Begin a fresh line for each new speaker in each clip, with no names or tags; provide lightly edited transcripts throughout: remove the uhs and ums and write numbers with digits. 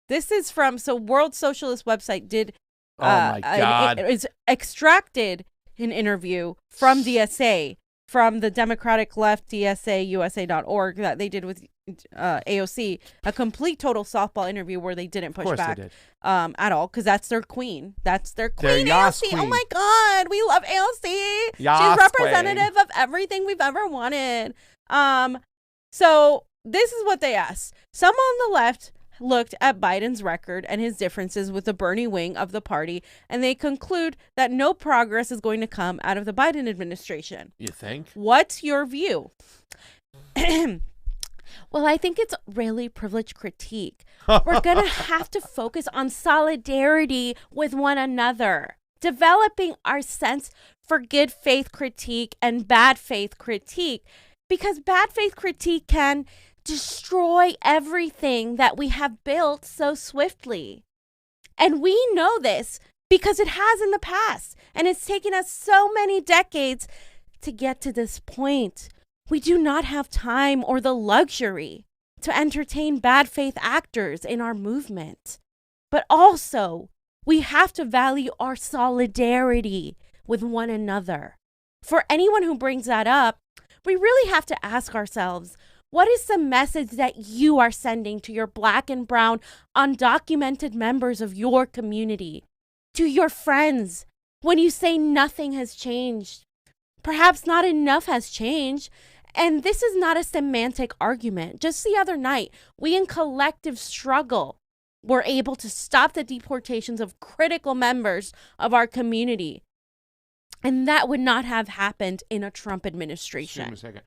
This is from, so World Socialist website did,
Oh my God.
It's extracted an interview from DSA, from the Democratic Left DSAUSA.org that they did with AOC, a complete total softball interview where they didn't push back at all, because that's their queen. That's their queen, AOC. Queen. Oh my God, we love AOC. She's representative of everything we've ever wanted. So this is what they asked. Some on the left looked at Biden's record and his differences with the Bernie wing of the party, and they conclude that no progress is going to come out of the Biden administration.
You think?
What's your view? Well, I think it's really privileged critique. We're going to have to focus on solidarity with one another, developing our sense for good faith critique and bad faith critique, because bad faith critique can destroy everything that we have built so swiftly. And we know this because it has in the past, and it's taken us so many decades to get to this point. We do not have time or the luxury to entertain bad faith actors in our movement. But also, we have to value our solidarity with one another. For anyone who brings that up, we really have to ask ourselves, what is the message that you are sending to your Black and brown undocumented members of your community, to your friends, when you say nothing has changed? Perhaps not enough has changed. And this is not a semantic argument. Just the other night, we in collective struggle were able to stop the deportations of critical members of our community. And that would not have happened in a Trump administration.
Excuse me a second.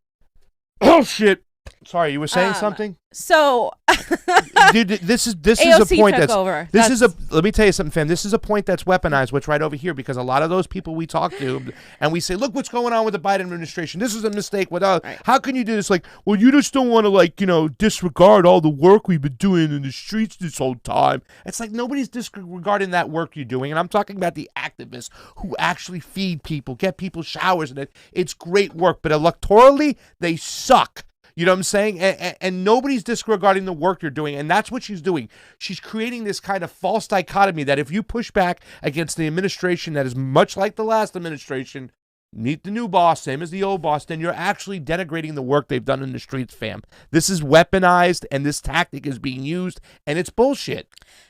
Oh, shit. Sorry, you were saying something?
So,
dude, this is
AOC
a point
took over.
Let me tell you something, fam. This is a point that's weaponized, which right over here, because a lot of those people we talk to and we say, look what's going on with the Biden administration. This is a mistake with us. Right. How can you do this? Like, well, you just don't want to, disregard all the work we've been doing in the streets this whole time. It's like nobody's disregarding that work you're doing. And I'm talking about the activists who actually feed people, get people showers, and it's great work. But electorally, they suck. You know what I'm saying? And nobody's disregarding the work you're doing. And that's what she's doing. She's creating this kind of false dichotomy that if you push back against the administration that is much like the last administration, meet the new boss, same as the old boss, then you're actually denigrating the work they've done in the streets, fam. This is weaponized, and this tactic is being used, and it's bullshit.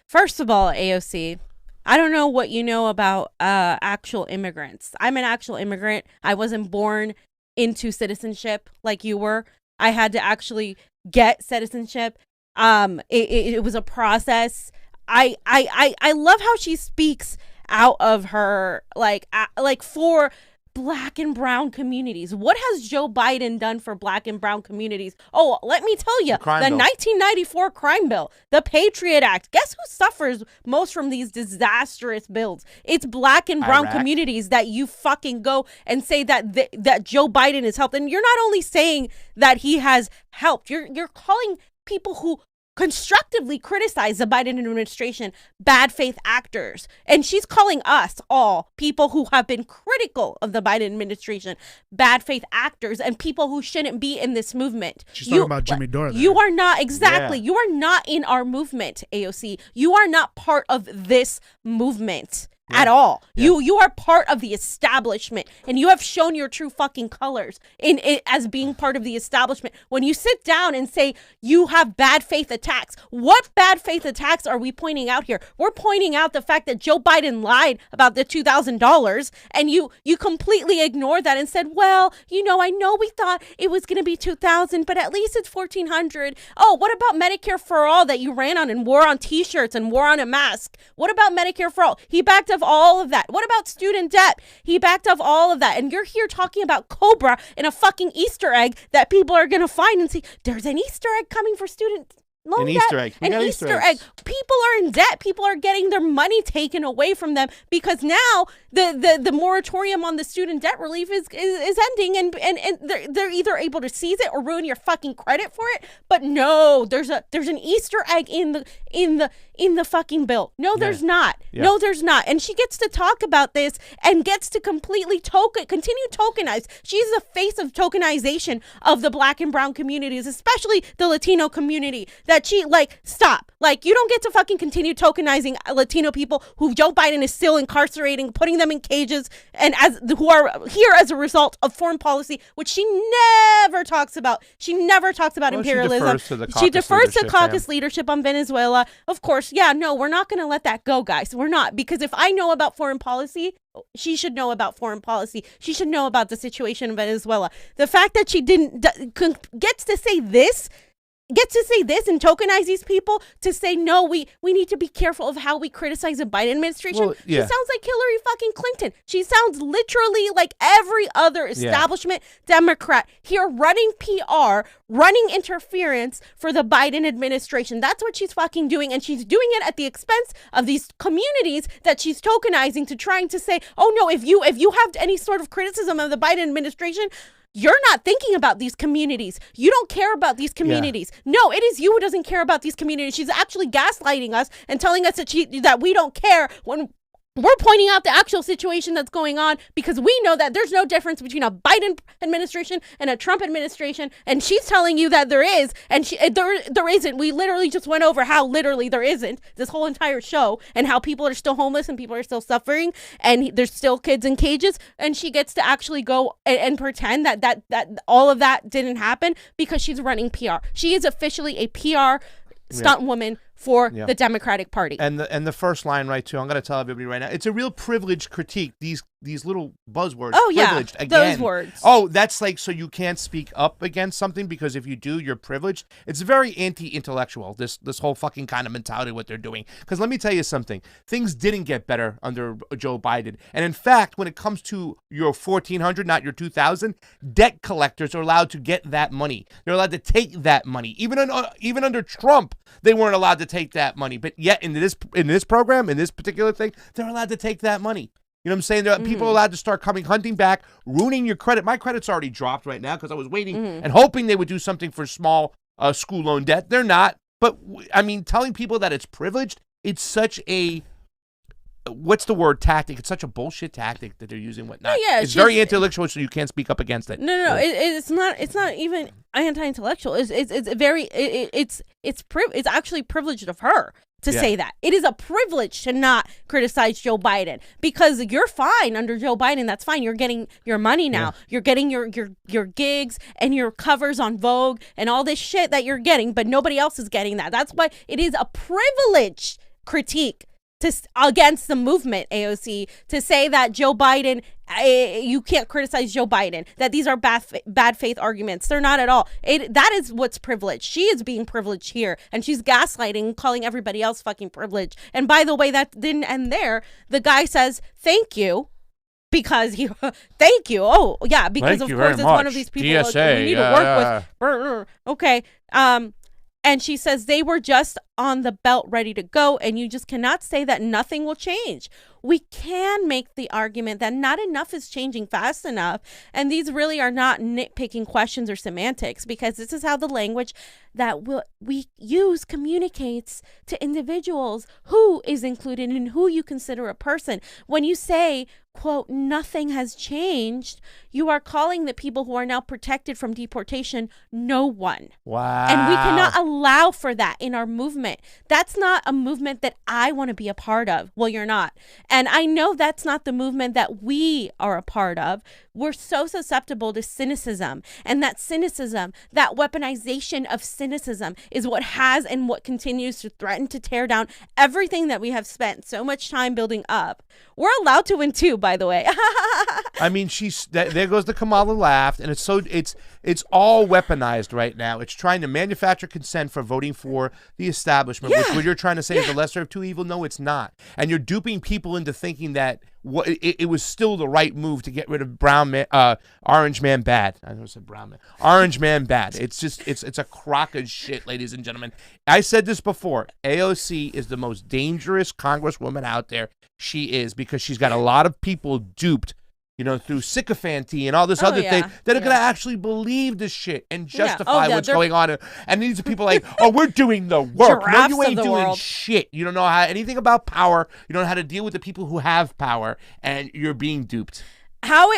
First of all, AOC, I don't know what you know about actual immigrants. I'm an actual immigrant. I wasn't born into citizenship like you were. I had to actually get citizenship. It was a process. I love how she speaks out of her like for Black and brown communities. What has Joe Biden done for Black and brown communities? Oh, let me tell you, the 1994 crime bill, the Patriot Act. Guess who suffers most from these disastrous bills? It's Black and brown communities that you fucking go and say that Joe Biden has helped. And you're not only saying that he has helped, you're calling people who constructively criticize the Biden administration bad faith actors. And she's calling us all, people who have been critical of the Biden administration, bad faith actors and people who shouldn't be in this movement.
She's talking about Jimmy Dore.
You are not, exactly. Yeah. You are not in our movement, AOC. You are not part of this movement. At all. Yeah. You are part of the establishment, and you have shown your true fucking colors in it as being part of the establishment. When you sit down and say you have bad faith attacks, what bad faith attacks are we pointing out here? We're pointing out the fact that Joe Biden lied about the $2,000, and you completely ignored that and said, well, I know we thought it was going to be $2,000, but at least it's $1,400. Oh, what about Medicare for all that you ran on and wore on T-shirts and wore on a mask? What about Medicare for all? He backed off all of that. What about student debt? He backed off all of that. And you're here talking about Cobra and a fucking Easter egg that people are going to find and see, there's an Easter egg coming for student loan debt.
Easter egg.
An Easter egg. People are in debt. People are getting their money taken away from them because now the moratorium on the student debt relief is ending, and they're either able to seize it or ruin your fucking credit for it. But no, there's an Easter egg in the fucking bill. No, there's not. Yeah. No, there's not. And she gets to talk about this and gets to completely continue tokenize. She's the face of tokenization of the Black and brown communities, especially the Latino community. that she, like, stop. Like, you don't get to fucking continue tokenizing Latino people who Joe Biden is still incarcerating, putting them in cages, and who are here as a result of foreign policy, which she never talks about. She never talks about imperialism. She defers to caucus leadership on Venezuela. Of course, yeah, no, we're not going to let that go, guys. We're not. Because if I know about foreign policy, she should know about foreign policy. She should know about the situation in Venezuela. The fact that she gets to say this and tokenize these people to say, no, we need to be careful of how we criticize the Biden administration. Well, yeah. She sounds like Hillary fucking Clinton. She sounds literally like every other establishment Democrat here running PR, running interference for the Biden administration. That's what she's fucking doing. And she's doing it at the expense of these communities that she's tokenizing to trying to say, oh no, if you have any sort of criticism of the Biden administration, you're not thinking about these communities. You don't care about these communities. Yeah. No, it is you who doesn't care about these communities. She's actually gaslighting us and telling us that we don't care when we're pointing out the actual situation that's going on, because we know that there's no difference between a Biden administration and a Trump administration, and she's telling you that there is, and there isn't. We literally just went over how literally there isn't this whole entire show, and how people are still homeless and people are still suffering, and there's still kids in cages, and she gets to actually go and pretend that all of that didn't happen because she's running PR. She is officially a PR stunt woman for the Democratic Party.
And the first line, right, too, I'm going to tell everybody right now, it's a real privileged critique. These little buzzwords.
Oh,
privileged,
yeah,
again.
those words.
Oh, that's like, so you can't speak up against something because if you do, you're privileged. It's very anti-intellectual, this whole fucking kind of mentality, what they're doing. Because let me tell you something. Things didn't get better under Joe Biden. And in fact, when it comes to your 1,400, not your 2,000, debt collectors are allowed to get that money. They're allowed to take that money. Even under Trump, they weren't allowed to take that money. But yet in this program, in this particular thing, they're allowed to take that money. You know what I'm saying? People are allowed to start hunting back, ruining your credit. My credit's already dropped right now because I was waiting and hoping they would do something for small school loan debt. They're not. But, I mean, telling people that it's privileged, it's such a, what's the word, tactic? It's such a bullshit tactic that they're using, whatnot.
Yeah,
it's very intellectual, so you can't speak up against it.
No. It's not even anti-intellectual. It's actually privileged of her to say that. It is a privilege to not criticize Joe Biden because you're fine under Joe Biden. That's fine. You're getting your money now. Yeah. You're getting your gigs and your covers on Vogue and all this shit that you're getting, but nobody else is getting that. That's why it is a privilege critique against the movement, AOC, to say that Joe Biden, you can't criticize Joe Biden, that these are bad faith arguments. They're not at all. That is what's privileged. She is being privileged here, and she's gaslighting, calling everybody else fucking privileged. And by the way, that didn't end there. The guy says, thank you. Because thank you. Oh, yeah, because of course it's one of these people
GSA,
we need to work with. Okay. And she says they were just on the belt ready to go, and you just cannot say that nothing will change. We can make the argument that not enough is changing fast enough, and these really are not nitpicking questions or semantics, because this is how the language that we use communicates to individuals who is included and who you consider a person. When you say, quote, nothing has changed, you are calling the people who are now protected from deportation no one.
Wow.
And we cannot allow for that in our movement. That's not a movement that I want to be a part of. Well, you're not. And I know that's not the movement that we are a part of. We're so susceptible to cynicism. And that cynicism, that weaponization of cynicism is what has and what continues to threaten to tear down everything that we have spent so much time building up. We're allowed to win too, by the way.
I mean, there goes the Kamala laughed, and it's all weaponized right now. It's trying to manufacture consent for voting for the establishment, which what you're trying to say is the lesser of two evils. No, it's not. And you're duping people into thinking that it was still the right move to get rid of Orange Man bad. I never said brown man. Orange Man bad. It's just it's a crock of shit, ladies and gentlemen. I said this before. AOC is the most dangerous congresswoman out there. She is, because she's got a lot of people duped, through sycophancy and all this other thing that are going to actually believe this shit and justify what's going on. And these are people like, oh, we're doing the work. No, you ain't doing shit. You don't know anything about power. You don't know how to deal with the people who have power, and you're being duped.
How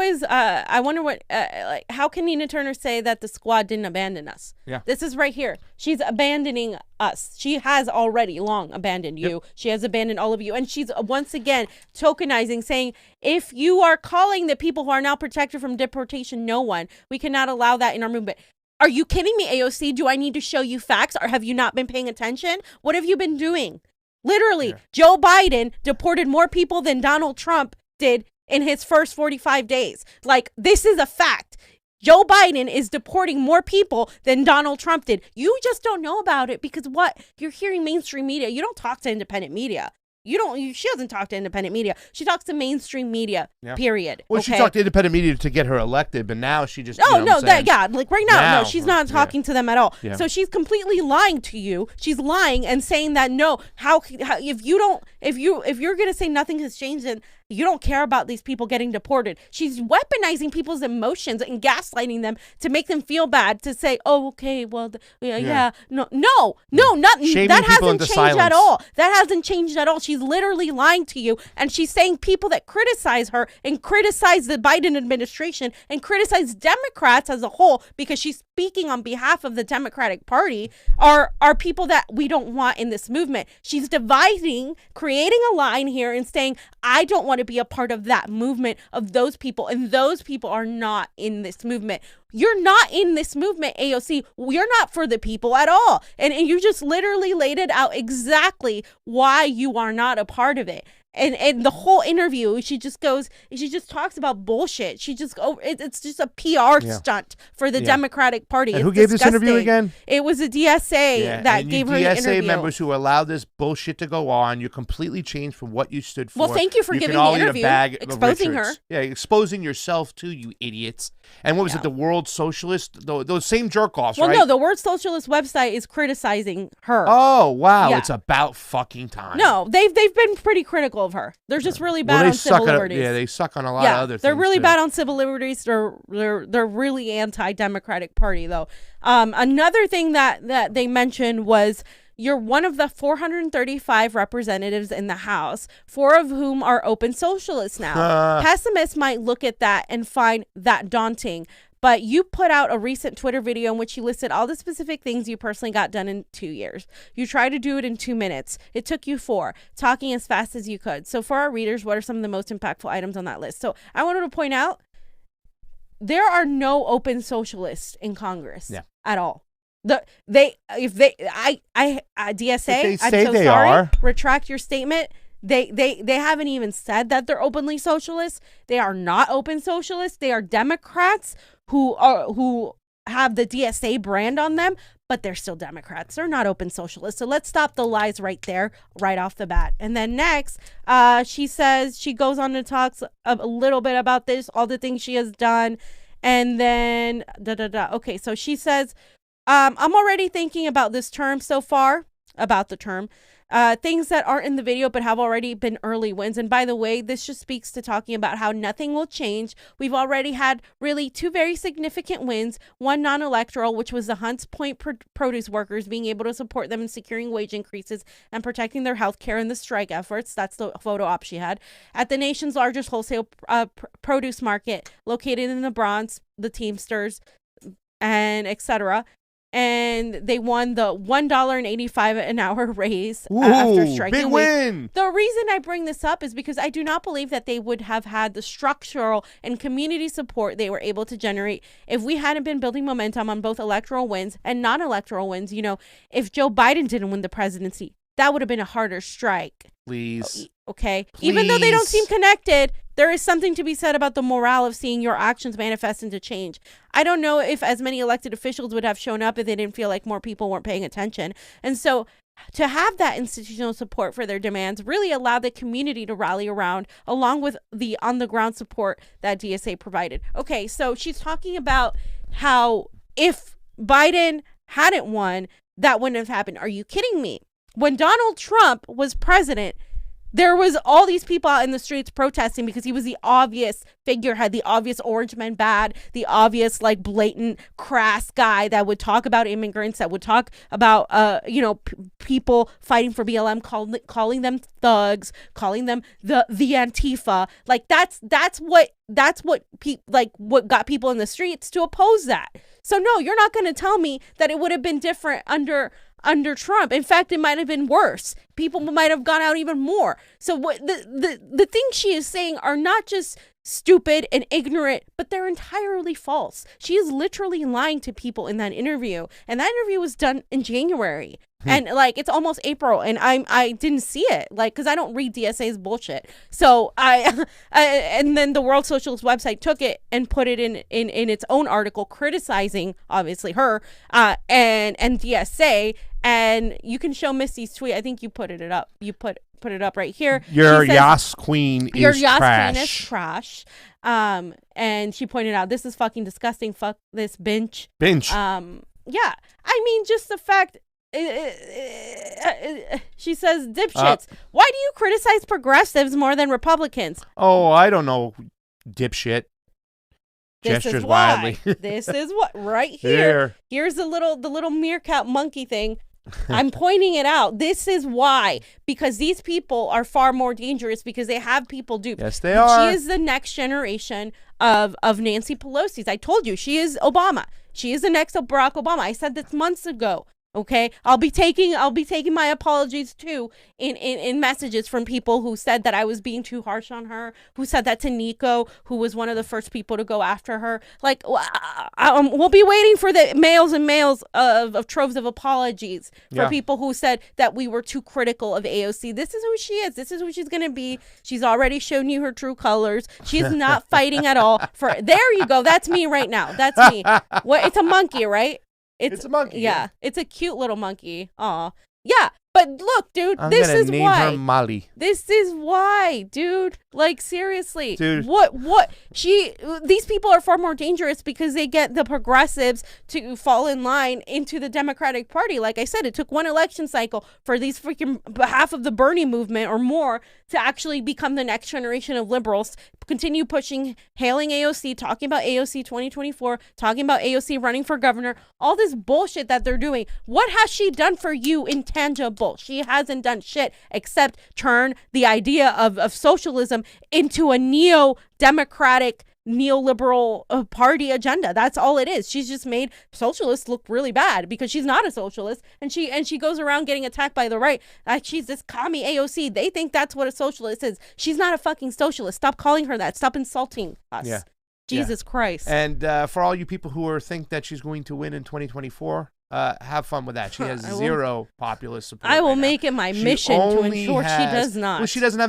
is I wonder what like how can Nina Turner say that the squad didn't abandon us?
Yeah.
This is right here. She's abandoning us. She has already long abandoned you. She has abandoned all of you, and she's once again tokenizing, saying if you are calling the people who are now protected from deportation no one, we cannot allow that in our movement. Are you kidding me, AOC? Do I need to show you facts, or have you not been paying attention? What have you been doing? Literally, Joe Biden deported more people than Donald Trump did in his first 45 days. Like, this is a fact. Joe Biden is deporting more people than Donald Trump did. You just don't know about it because what? You're hearing mainstream media. You don't talk to independent media. She doesn't talk to independent media. She talks to mainstream media, period.
Well,
okay?
she talked to independent media to get her elected, but now she just...
like right now, no, she's not talking to them at all.
Yeah.
So she's completely lying to you. She's lying and saying that, no, how if you're going to say nothing has changed, then you don't care about these people getting deported. She's weaponizing people's emotions and gaslighting them to make them feel bad, to say, oh, okay, well, that hasn't changed at all. That hasn't changed at all. She's literally lying to you, and she's saying people that criticize her and criticize the Biden administration and criticize Democrats as a whole, because she's speaking on behalf of the Democratic Party, are people that we don't want in this movement. She's dividing, creating a line here and saying, I don't want to be a part of that movement of those people, and those people are not in this movement. You're not in this movement, AOC. You're not for the people at all. And you just literally laid it out exactly why you are not a part of it. And the whole interview, she just talks about bullshit. It's just a PR stunt for the Democratic Party.
And who gave this interview again?
It was a DSA that gave her the interview.
DSA members who allowed this bullshit to go on. You're completely changed from what you stood for.
Well, thank you for giving the interview, exposing her.
Yeah, exposing yourself too, you idiots. And what was it, the World Socialist? Those same jerk-offs, right?
Well, no, the World Socialist website is criticizing her.
Oh, wow. Yeah. It's about fucking time.
No, they've been pretty critical of her. They're just really bad on civil liberties.
They suck on a lot of other things.
They're really bad on civil liberties. They're really anti-Democratic Party, though. Another thing that they mentioned was, you're one of the 435 representatives in the House, 4 of whom are open socialists now. Pessimists might look at that and find that daunting. But you put out a recent Twitter video in which you listed all the specific things you personally got done in 2 years. You tried to do it in 2 minutes. It took you 4, talking as fast as you could. So for our readers, what are some of the most impactful items on that list? So I wanted to point out, there are no open socialists in Congress at all. DSA, I'm so sorry. Retract your statement. They haven't even said that they're openly socialists. They are not open socialists. They are Democrats who have the DSA brand on them, but they're still Democrats. They're not open socialists. So let's stop the lies right there, right off the bat. And then next, she goes on to talk a little bit about this, all the things she has done, and then Okay, so she says, I'm already thinking about this term so far, about the term, things that aren't in the video but have already been early wins. And by the way, this just speaks to talking about how nothing will change. We've already had really 2 very significant wins, one non-electoral, which was the Hunts Point produce workers, being able to support them in securing wage increases and protecting their health care in the strike efforts. That's the photo op she had. At the nation's largest wholesale produce market located in the Bronx, the Teamsters, and etc. And they won the $1.85 an hour raise after striking.
Big win.
The reason I bring this up is because I do not believe that they would have had the structural and community support they were able to generate if we hadn't been building momentum on both electoral wins and non-electoral wins. You know, if Joe Biden didn't win the presidency, that would have been a harder strike.
Please.
Okay.
Please.
Even though they don't seem connected, there is something to be said about the morale of seeing your actions manifest into change. I don't know if as many elected officials would have shown up if they didn't feel like more people weren't paying attention. And so to have that institutional support for their demands really allowed the community to rally around, along with the on-the-ground support that DSA provided. Okay, so she's talking about how if Biden hadn't won, that wouldn't have happened. Are you kidding me? When Donald Trump was president, There was all these people out in the streets protesting because he was the obvious figurehead, the obvious orange man bad, the obvious like blatant crass guy that would talk about immigrants, that would talk about people fighting for BLM, calling them thugs, calling them the Antifa. Like that's what what got people in the streets to oppose that. So no, you're not going to tell me that it would have been different under Trump. In fact, it might have been worse. People might have gone out even more. So what the things she is saying are not just stupid and ignorant, but they're entirely false. She is literally lying to people in that interview. And that interview was done in January. And like it's almost April and I didn't see it, like, because I don't read DSA's bullshit. So I and then the World Socialist website took it and put it in its own article criticizing obviously her and DSA. And you can show Missy's tweet. I think you put it up. You put it up right here.
Your Yas Queen is trash.
And she pointed out, this is fucking disgusting. Fuck this bench. Yeah. I mean, just the fact. She says, dipshits, why do you criticize progressives more than Republicans?
Oh, I don't know, dipshit. Gestures wildly.
This is what right here. Here's the little meerkat monkey thing. I'm pointing it out. This is why, because these people are far more dangerous because they have people duped.
Yes, they are.
She is the next generation of Nancy Pelosi's. I told you, she is Obama. She is the next Barack Obama. I said this months ago. Okay, I'll be taking my apologies too in messages from people who said that I was being too harsh on her, who said that to Niko, who was one of the first people to go after her. Like, we'll be waiting for the mails and mails of troves of apologies for people who said that we were too critical of AOC. This is who she is. This is who she's gonna be. She's already shown you her true colors. She's not fighting at all. There you go. That's me right now. That's me. What? It's a monkey, right?
It's a monkey.
Yeah, it's a cute little monkey. Aw. Yeah, but look, dude, this is
name
why.
Her Molly.
This is why, dude. Like, seriously.
Dude.
These people are far more dangerous because they get the progressives to fall in line into the Democratic Party. Like I said, it took one election cycle for these freaking half of the Bernie movement or more to actually become the next generation of liberals, continue pushing, hailing AOC, talking about AOC 2024, talking about AOC running for governor, all this bullshit that they're doing. What has she done for you intangible? She hasn't done shit except turn the idea of socialism into a neo-democratic, neoliberal party agenda. That's all it is. She's just made socialists look really bad because she's not a socialist, and she goes around getting attacked by the right. Like, she's this commie AOC. They think that's what a socialist is. She's not a fucking socialist. Stop calling her that. Stop insulting us.
Yeah.
Jesus Christ.
And for all you people who think that she's going to win in 2024, have fun with that. She has zero populist support.
I will make it my mission to ensure she does not.
Well, she doesn't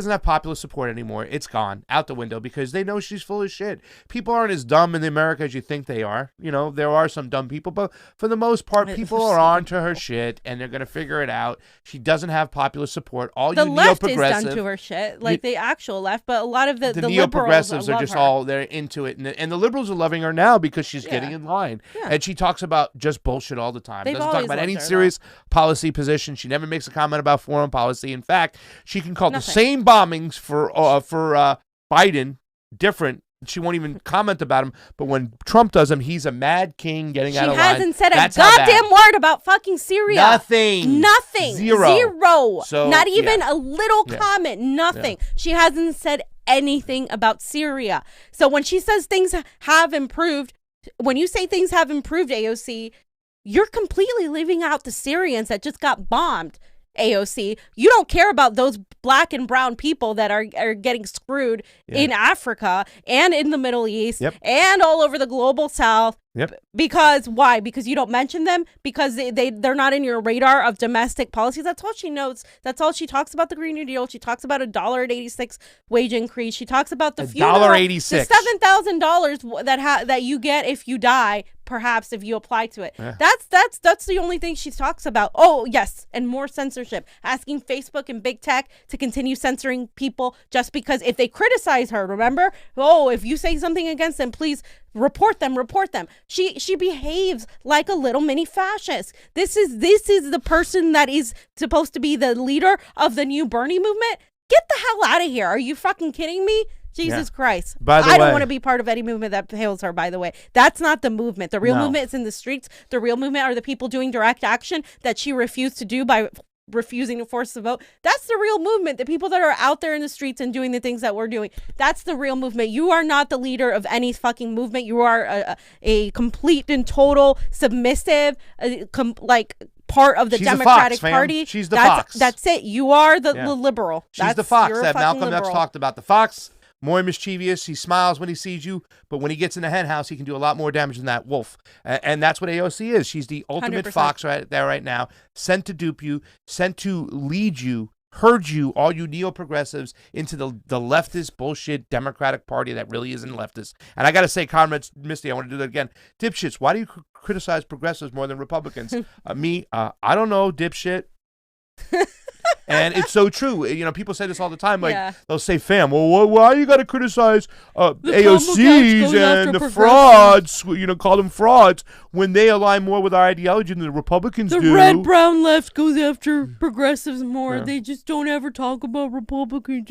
have populist support anymore. It's gone out the window because they know she's full of shit. People aren't as dumb in America as you think they are. You know, there are some dumb people, but for the most part, people are onto her shit and they're gonna figure it out. She doesn't have populist support. All
the
you
left is
neo-progressive
done to her shit, like the actual left, but a lot of the
neo-progressives are just
her.
all they're into it, and the liberals are loving her now because she's getting in line, and she talks about just bullshit all the time. Doesn't talk about any serious policy position. She never makes a comment about foreign policy. In fact, she can call the same bombings for Biden different. She won't even comment about him. But when Trump does them, he's a mad king getting out of line.
She hasn't said a goddamn word about fucking Syria.
Nothing.
Zero.
So,
not even a little comment. Nothing. Yeah. She hasn't said anything about Syria. So when she says things have improved, when you say things have improved, AOC, you're completely leaving out the Syrians that just got bombed, AOC. You don't care about those black and brown people that are getting screwed in Africa and in the Middle East and all over the global south. Because why? Because you don't mention them? Because they're not in your radar of domestic policies? That's all she knows. That's all she talks about. The Green New Deal. She talks about $1.86 wage increase. She talks about the
$1.86,
the $7,000 that you get if you die, perhaps if you apply to it. That's the only thing she talks about. Oh yes, and more censorship. Asking Facebook and big tech to continue censoring people just because if they criticize her. Remember? Oh, if you say something against them, please report them. She behaves like a little mini fascist. This is the person that is supposed to be the leader of the new Bernie movement. Get the hell out of here. Are you fucking kidding me? Jesus Christ.
By the way,
I don't want to be part of any movement that hails her, by the way. That's not the movement. The real movement is in the streets. The real movement are the people doing direct action that she refused to do by refusing to force the vote. That's the real movement. The people that are out there in the streets and doing the things that we're doing. That's the real movement. You are not the leader of any fucking movement. You are a complete and total submissive, part of the Democratic Party.
She's the fox.
That's it. You are the liberal.
She's the fox that Malcolm X talked about. The fox, more mischievous. He smiles when he sees you, but when he gets in the hen house, he can do a lot more damage than that wolf. And that's what AOC is. She's the ultimate 100%. Fox right there, right now, sent to dupe you, sent to lead you, herd you, all you neo-progressives, into the leftist bullshit Democratic Party that really isn't leftist. And I got to say, Comrade Misty, I want to do that again. Dipshits, why do you criticize progressives more than Republicans? I don't know, dipshit. And it's so true. You know, people say this all the time. Like, they'll say, fam, well, why you got to criticize AOCs and the frauds, call them frauds, when they align more with our ideology than the Republicans do.
The red, brown left goes after progressives more. Yeah. They just don't ever talk about Republicans.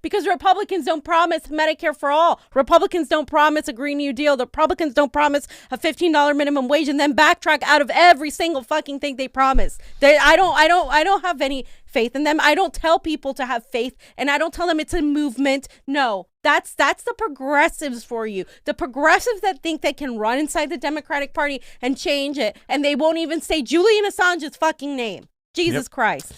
Because Republicans don't promise Medicare for all. Republicans don't promise a Green New Deal. The Republicans don't promise a $15 minimum wage and then backtrack out of every single fucking thing they promise. I don't have any faith in them. I don't tell people to have faith, and I don't tell them it's a movement. No, that's the progressives for you. The progressives that think they can run inside the Democratic Party and change it, and they won't even say Julian Assange's fucking name. Jesus Christ.